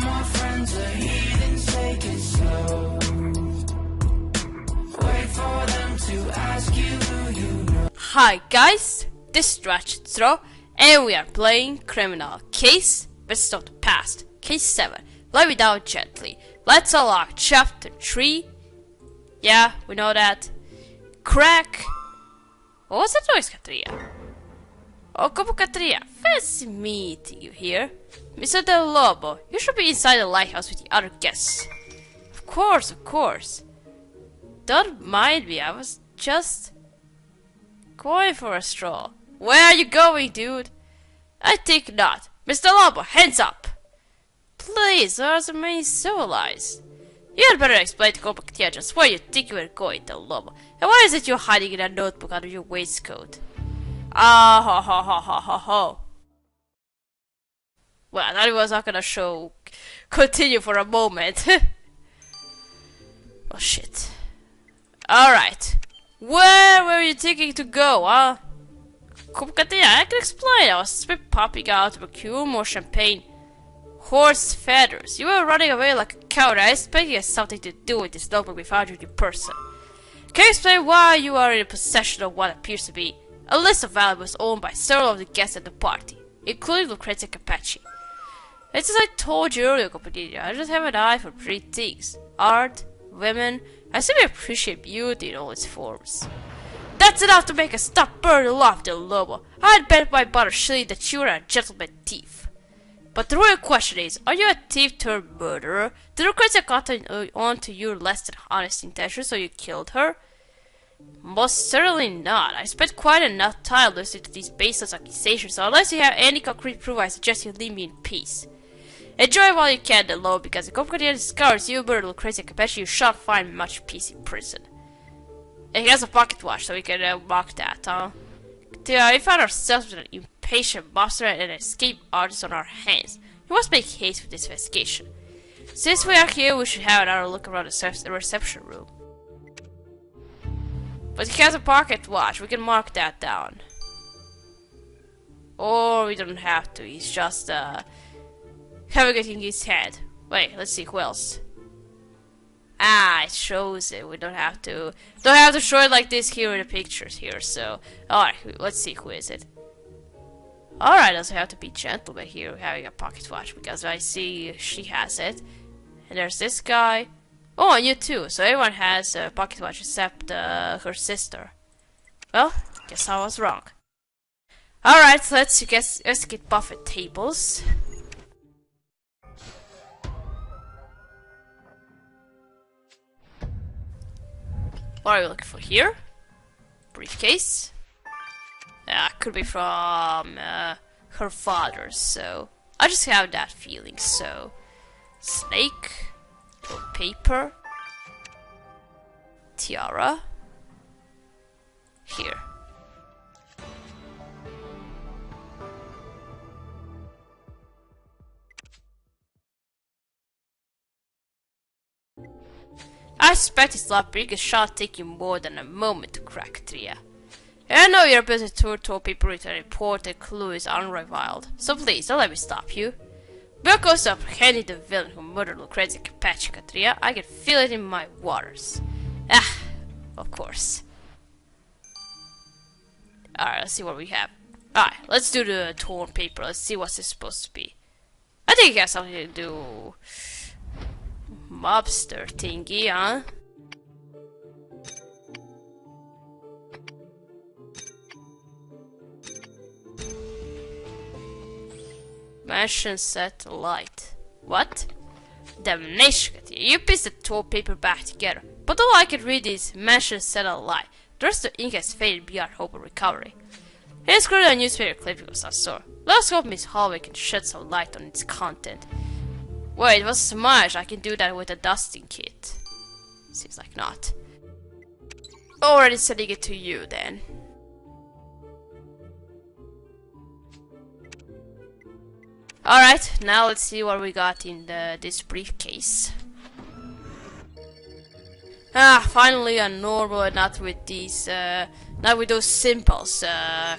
my friends are heathens, take it slow. Wait for them to ask you who you know. Hi guys, this is Ratchet Throw, and we are playing Criminal Case Best of the Past, Case 7. Live It Out Gently. Let's unlock Chapter 3. Yeah, we know that. Crack. What was that noise, Katria? Oh, como Katria, fancy meeting you here. Mr. Del Lobo, you should be inside the lighthouse with the other guests. Of course. Don't mind me, I was just going for a stroll. Where are you going, dude? I think not. Mr. Lobo, hands up! Please, let's remain civilized. You had better explain to Kopaktia just where you think you were going, Del Lobo. And why is it you're hiding in a notebook under your waistcoat? Ah, ho ho ho ho ho ho. Well, I thought it was not gonna continue for a moment. Oh shit. Alright. Where were you thinking to go, huh? Kopaktia, I can explain. I was popping out to procure more champagne. Horse feathers. You were running away like a coward. I expect you had something to do with this notebook we found you in person. Can you explain why you are in possession of what appears to be a list of valuables owned by several of the guests at the party, including Lucrezia Capacci? It's as I told you earlier, Kopaktia, I just have an eye for three things: art, women. I simply appreciate beauty in all its forms. That's enough to make us stop burning aloft, Del Lobo. I'd bet my butter shilling that you are a gentleman thief. But the real question is, are you a thief turned murderer? Did Lucrezia cotton on to your less than honest intentions, so you killed her? Most certainly not. I spent quite enough time listening to these baseless accusations, so unless you have any concrete proof, I suggest you leave me in peace. Enjoy while you can, Del Lobo, because if Kopaktia discovers you murdered Lucrezia Capacci, you shan't find much peace in prison. And he has a pocket watch, so we can mark that, huh? We found ourselves with an impatient mobster and an escaped artist on our hands. We must make haste with this investigation. Since we are here, we should have another look around the reception room. But he has a pocket watch, we can mark that down. Or we don't have to, he's just having it in his head. Wait, let's see who else. Ah, it shows it. We don't have to show it like this here in the pictures here. So, alright, let's see who is it. Alright, doesn't have to be gentleman here having a pocket watch, because I see she has it. And there's this guy. Oh, and you too. So everyone has a pocket watch except her sister. Well, guess I was wrong. Alright, so let's get buffet tables. What are we looking for here? Briefcase. Could be from her father, so I just have that feeling. So, snake, paper, tiara. Here. I suspect this lockpick shot take you more than a moment to crack, Tria. I know your busy tour paper with a important clue is unrivaled, so please don't let me stop you. Bill goes to apprehending the villain who murdered Lucrezia Capacci, Tria. I can feel it in my waters. Ah, of course. Alright, let's see what we have. Alright, let's do the torn paper. Let's see what's this supposed to be. I think it has something to do. Mobster thingy, huh? Mansion satellite. What? Damnation, you pieced the tall paper back together. But all I can read is mansion satellite. The rest of the ink has faded beyond hope of recovery. Here's screwed a newspaper clipping of some sort. Let's hope Miss Hallway can shed some light on its content. Wait, what's smudge? I can do that with a dusting kit. Seems like not. Already sending it to you then. Alright, now let's see what we got in this briefcase. Ah, finally a normal and not with these, not with those symbols,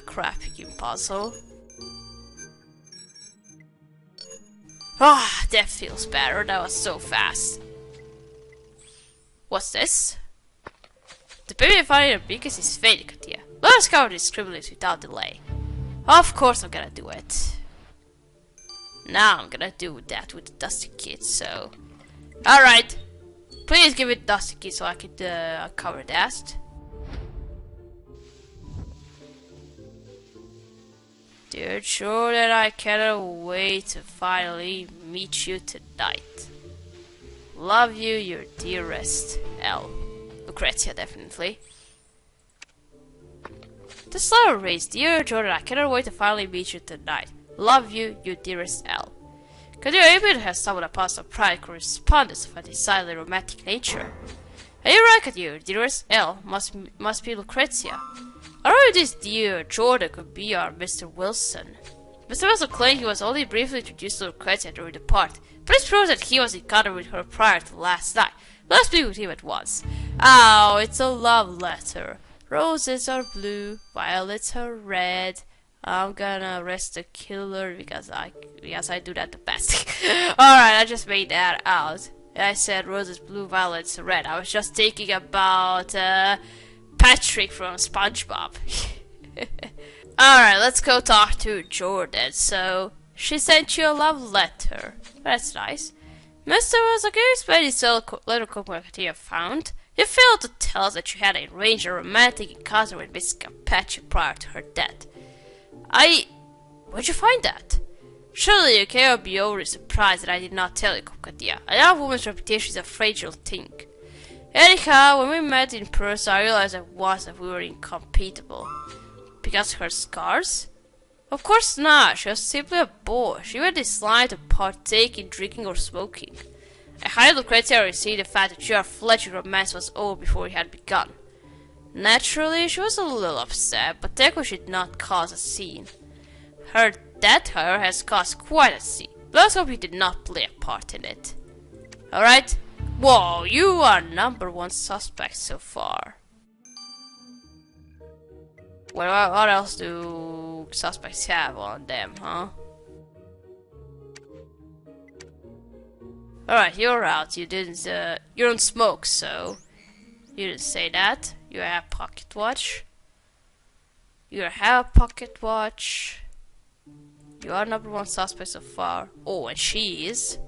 crappy puzzle. Ah, that feels better. That was so fast. What's this? The baby finding the biggest is fading, Katia. Let's cover these scribblings without delay. Of course I'm gonna do it. Now I'm gonna do that with the Dusty Kid, so... Alright. Please give it Dusty Kid so I can cover that. Dear Jordan, I cannot wait to finally meet you tonight. Love you, your dearest L. Lucrezia, definitely. This letter reads, Dear Jordan, I cannot wait to finally meet you tonight. Love you, your dearest L. Katia even has stumbled upon some private correspondence of a decidedly romantic nature. Are you right, Katia, dearest L? Must be Lucrezia. I wonder if this dear Jordan could be our Mr. Wilson. Mr. Wilson claimed he was only briefly introduced to Lucrezia during the party, but this proves that he was in contact with her prior to last night. Let's speak with him at once. Oh, it's a love letter. Roses are blue, violets are red. I'm gonna arrest the killer because I do that the best. Alright, I just made that out. I said roses blue, violets red. I was just thinking about Patrick from SpongeBob. Alright, let's go talk to Jordan. So, she sent you a love letter. That's nice. Mr. Wilson, can you explain this little cookbook you found? You failed to tell us that you had arranged a romantic encounter with Miss Capacci prior to her death. Where'd you find that? Surely you cannot be overly surprised that I did not tell you, Kokatia. A young woman's reputation is a fragile thing. Anyhow, when we met in person, I realized at once that we were incompatible. Because of her scars? Of course not. She was simply a boy. She had disliked to partake in drinking or smoking. I highly Lucrezia received the fact that your fledgling romance was over before it had begun. Naturally, she was a little upset, but thankfully she did not cause a scene. Her death, however, has caused quite a scene. Let's hope you did not play a part in it. Alright? Whoa, you are #1 suspect so far. What else do suspects have on them, huh? Alright, you're out. You don't smoke, so you didn't say that. You have a pocket watch. You have a pocket watch. You are #1 suspect so far. Oh, and she is.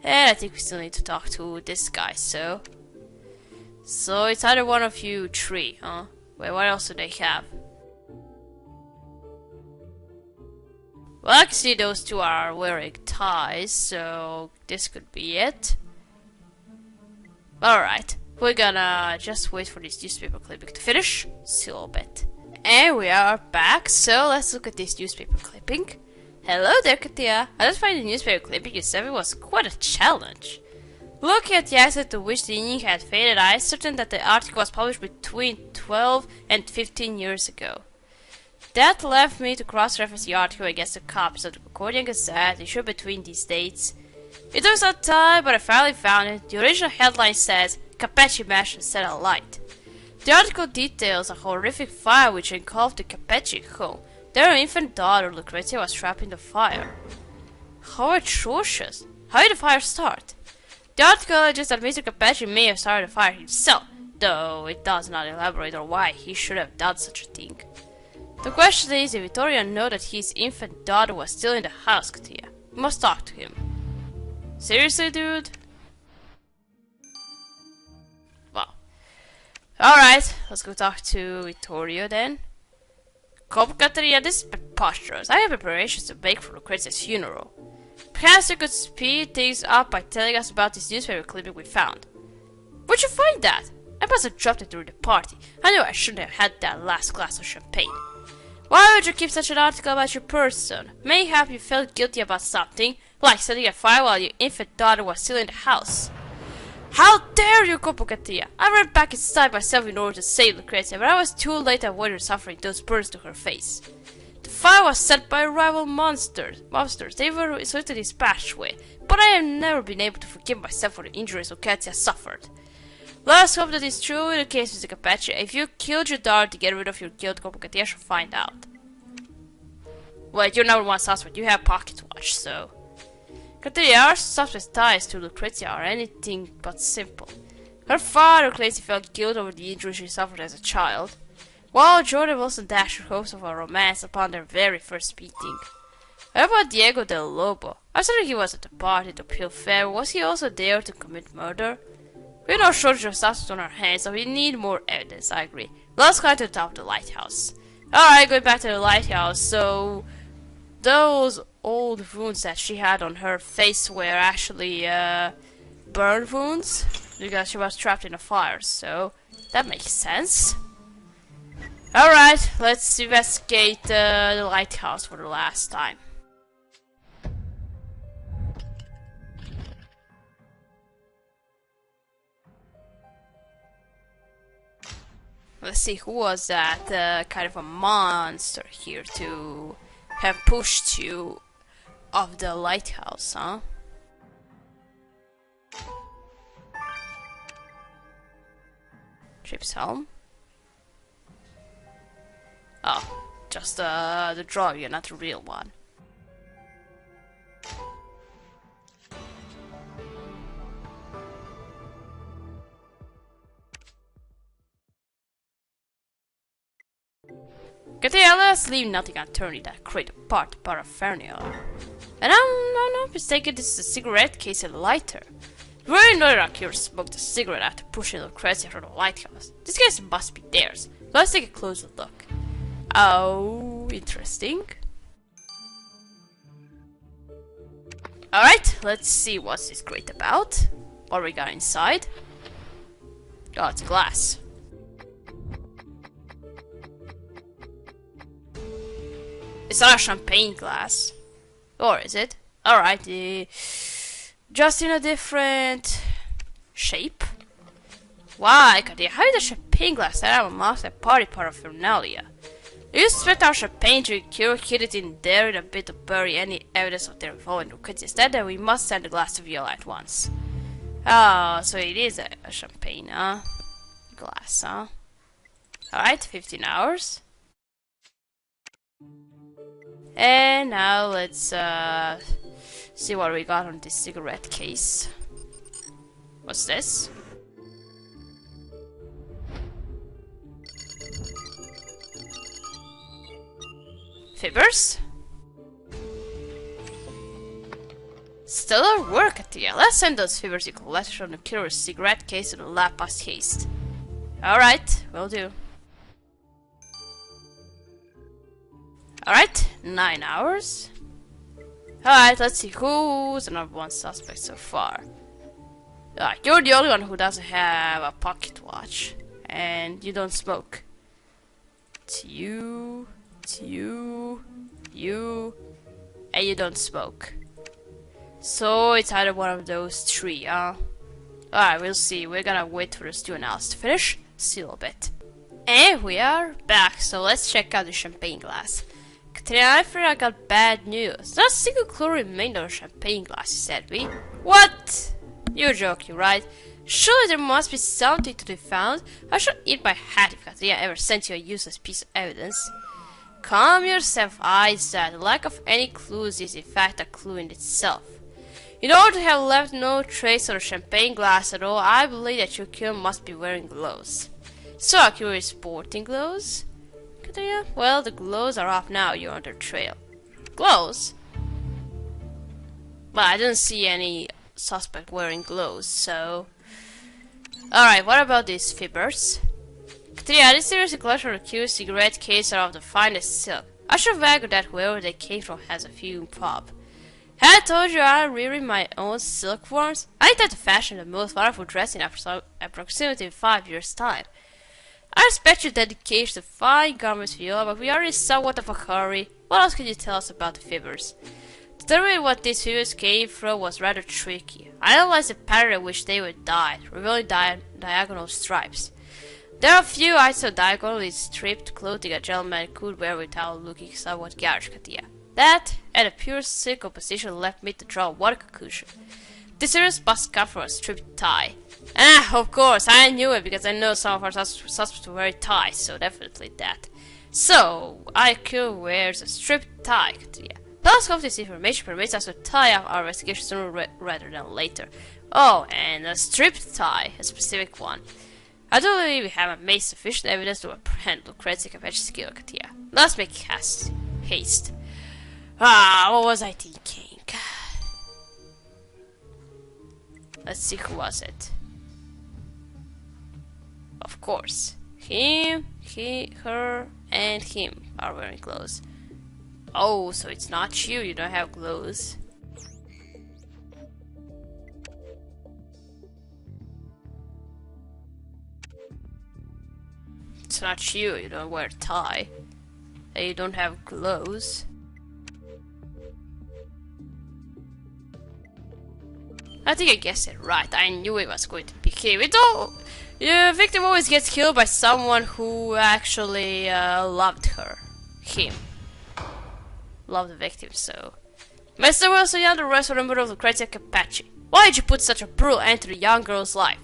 And I think we still need to talk to this guy, so it's either one of you three, huh? Wait, what else do they have? Well, I can see those two are wearing ties, so this could be it. Alright, we're gonna just wait for this newspaper clipping to finish. See a little bit. And we are back, so let's look at this newspaper clipping. Hello there, Katia. I just find the newspaper clipping you sent me was quite a challenge. Looking at the extent to which the ink had faded, I is certain that the article was published between 12 and 15 years ago. That left me to cross-reference the article against the copies of the Concordian Gazette issued between these dates. It took some time, but I finally found it. The original headline says, Capacci mansion set alight. The article details a horrific fire which engulfed the Capacci home. Their infant daughter, Lucrezia, was trapped in the fire. How atrocious! How did the fire start? The article alleges that Mr. Capacci may have started the fire himself, though it does not elaborate on why he should have done such a thing. The question is, if Vittorio knew that his infant daughter was still in the house, Katia. We must talk to him. Seriously, dude? Well. Alright, let's go talk to Vittorio then. Katia, this is preposterous. I have preparations to make for Lucrezia's funeral. Perhaps you could speed things up by telling us about this newspaper clipping we found. Where'd you find that? I must have dropped it during the party. I knew I shouldn't have had that last glass of champagne. Why would you keep such an article about your person? Mayhap you felt guilty about something, like setting a fire while your infant daughter was still in the house. How dare you, Katia! I ran back inside myself in order to save Lucrezia, but I was too late to avoid her suffering those burns to her face. The fire was set by rival monsters. They were swiftly dispatched away, but I have never been able to forgive myself for the injuries Lucrezia suffered. Let us hope that is true in the case of the Capacci. If you killed your daughter to get rid of your guilt, Katia shall find out. Wait, you're #1 suspect. You have pocket watch, so Kateria's suspect ties to Lucrezia are anything but simple. Her father claims he felt guilt over the injuries she suffered as a child, while Jordan Wilson dashed her hopes of a romance upon their very first meeting. What about Diego del Lobo? After he was at the party to Pil Fair, was he also there to commit murder? We have no shortage of suspects on our hands, so we need more evidence, I agree. Let's climb to the top of the lighthouse. Alright, going back to the lighthouse, so those old wounds that she had on her face were actually burn wounds, because she was trapped in a fire, so that makes sense. Alright, let's investigate the lighthouse for the last time. Let's see, who was that kind of a monster here to have pushed you off the lighthouse, huh? Trip's helm? Oh, just the drawing, not the real one. Let's leave nothing unturned in that crate apart the paraphernalia. And I'm not mistaken, this is a cigarette case and a lighter. Very Noiraki smoked a cigarette after pushing Lucrezia from the lighthouse. This case must be theirs. Let's take a closer look. Oh, interesting. Alright, let's see what's this crate about. What we got inside. Oh, it's glass. It's not a champagne glass. Or is it? Alright, just in a different shape. Why, Katia? How did a champagne glass that have a mask at party paraphernalia? You suspect our champagne to hid it in there in a bit to bury any evidence of their involvement in Lucrezia. Instead, then we must send the glass to Viola at once. Oh, so it is a champagne, huh? Glass, huh? Alright, 15 hours. And now let's see what we got on this cigarette case. What's this? Fibbers? Stellar work, Atia. Let's send those fibbers you collected from the killer's cigarette case to the lab post haste. Alright, will do. Alright, 9 hours. Alright, let's see who's the #1 suspect so far. You're the only one who doesn't have a pocket watch. And you don't smoke. It's you, and you don't smoke. So it's either one of those three, huh? Alright, we'll see. We're gonna wait for the stew analysis to finish. See you a little bit. And we are back, so let's check out the champagne glass. Katrina, I fear I got bad news. Not a single clue remained on the champagne glass, you said we. What? You're joking, right? Surely there must be something to be found. I should eat my hat if Katrina ever sent you a useless piece of evidence. Calm yourself, eyes. The lack of any clues is in fact a clue in itself. In order to have left no trace on the champagne glass at all, I believe that your killer must be wearing gloves. So accurate sporting gloves? Katrina? Well, the gloves are off now, you're on their trail. Gloves? Well, I didn't see any suspect wearing gloves, so... Alright, what about these fibbers? Katrina, this series of collection of accused cigarette cases are of the finest silk. I should wager that whoever they came from has a few pop. Had I told you I'm rearing my own silkworms? I intend to fashion the most wonderful dress in approximately 5 years' time. I respect your dedication to fine garments, Viola, but we are in somewhat of a hurry. What else can you tell us about the fibbers? Determining what these fibbers came from was rather tricky. I analyzed the pattern in which they were dyed, revealing diagonal stripes. There are a few items of diagonally stripped clothing a gentleman could wear without looking somewhat garish, Katia. That, and a pure silk composition left me to draw one conclusion. This series must come from a stripped tie. Ah, of course, I knew it because I know some of our suspects wear ties, so definitely that. So, IQ wears a stripped tie, Katia. Plus, hope this information permits us to tie up our investigation sooner rather than later. Oh, and a strip tie, a specific one. I don't believe we have made sufficient evidence to apprehend Lucrezia Capecci's guilt, Katia. Let's make haste. What was I thinking? Let's see, who was it? Of course. Him, her, and him are wearing clothes. Oh, so it's not you don't have clothes. It's not you don't wear a tie. And you don't have clothes. I think I guessed it right. I knew it was going to be him. The victim always gets killed by someone who actually loved her. Him. Loved the victim, so. Mr. Wilson, you're the rest of the murder of Lucrezia Capecci. Why did you put such a brutal end to the young girl's life?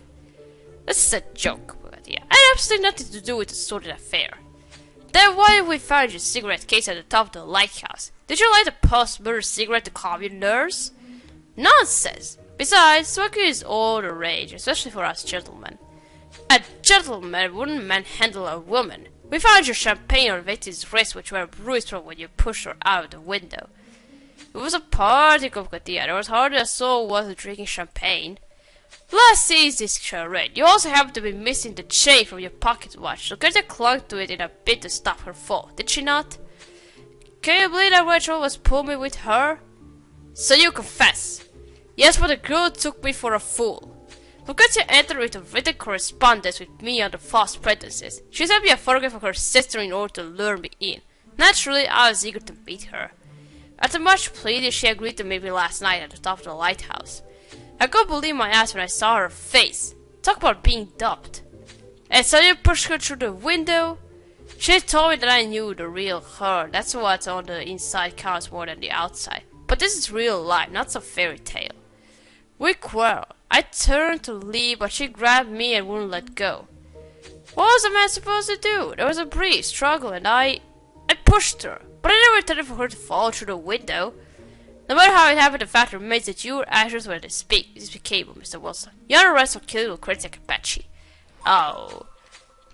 This is a joke, but yeah. I had absolutely nothing to do with the sordid affair. Then why did we find your cigarette case at the top of the lighthouse? Did you light a post-murder cigarette to calm your nerves? Nonsense! Besides, smoking is all the rage, especially for us gentlemen. A gentleman wouldn't manhandle a woman. We found your champagne on the victim's wrist, which were bruised from when you pushed her out of the window. It was a party, Katia. There was hardly a soul wasn't drinking champagne. Let's seize this charade. You also happen to be missing the chain from your pocket watch. Lucrezia clung to it in a bid to stop her fall, did she not? Can you believe that Rachel was pulling with her? So you confess. Yes, but the girl took me for a fool. Lucrezia entered with a written correspondence with me under false pretenses. She sent me a photograph of her sister in order to lure me in. Naturally, I was eager to meet her. After much pleading, she agreed to meet me last night at the top of the lighthouse. I couldn't believe my eyes when I saw her face. Talk about being dumped. And so you pushed her through the window? She told me that I knew the real her. That's what's on the inside counts more than the outside. But this is real life, not some fairy tale. We quarreled. I turned to leave, but she grabbed me and wouldn't let go. What was a man supposed to do? There was a brief struggle and I pushed her. But I never intended for her to fall through the window. No matter how it happened, the fact remains that your actions were despicable, Mr. Wilson. You're under arrest for killing Lucrezia Capecci. Oh.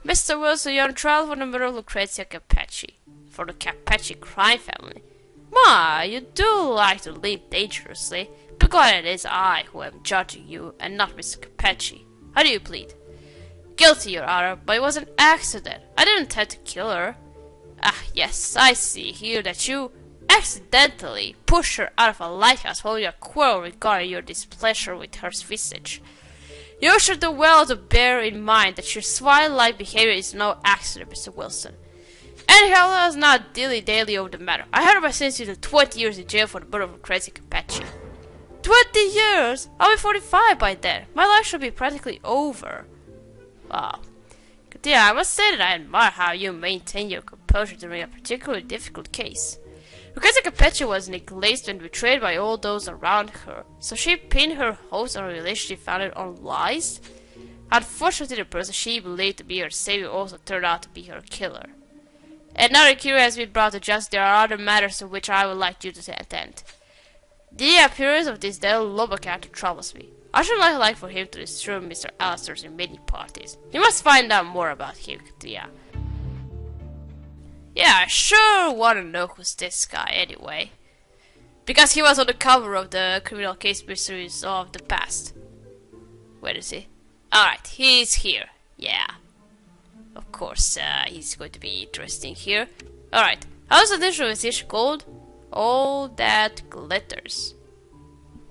Mr. Wilson, you're on trial for the murder of Lucrezia Capecci. For the Capecci crime family. My, you do like to live dangerously. But God, it is I who am judging you, and not Mr. Capecci. How do you plead? Guilty, Your Honor, but it was an accident. I didn't intend to kill her. Ah, yes, I see here that you accidentally pushed her out of a lighthouse following a quarrel regarding your displeasure with her visage. You should do well to bear in mind that your swine-like behavior is no accident, Mr. Wilson. Anyhow, let us not dilly-dally over the matter. I hereby sentence you to 20 years in jail for the murder of Lucrezia Capecci. 20 years? I'll be 45 by then. My life should be practically over. Wow. Yeah, I must say that I admire how you maintain your composure during a particularly difficult case. Lucrezia Capecci was neglected and betrayed by all those around her, so she pinned her hopes on a relationship founded on lies? Unfortunately, the person she believed to be her savior also turned out to be her killer. Another cure has been brought to justice. There are other matters to which I would like you to attend. The appearance of this Del Lobo character troubles me. I should like for him to destroy Mr. Alistair's in many parties. You must find out more about him, Katia. Yeah, I sure want to know who's this guy anyway. Because he was on the cover of the Criminal Case Mysteries of the Past. Where is he? Alright, he's here. Yeah. Of course, he's going to be interesting here. Alright, how's the initial investigation called? All That Glitters.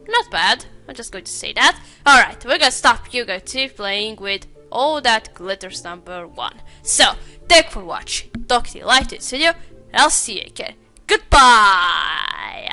Not bad. I'm just going to say that. Alright, we're gonna stop you guys playing with All That Glitters #1. So, thanks for watching. Talk to you later in this video, and I'll see you again. Goodbye!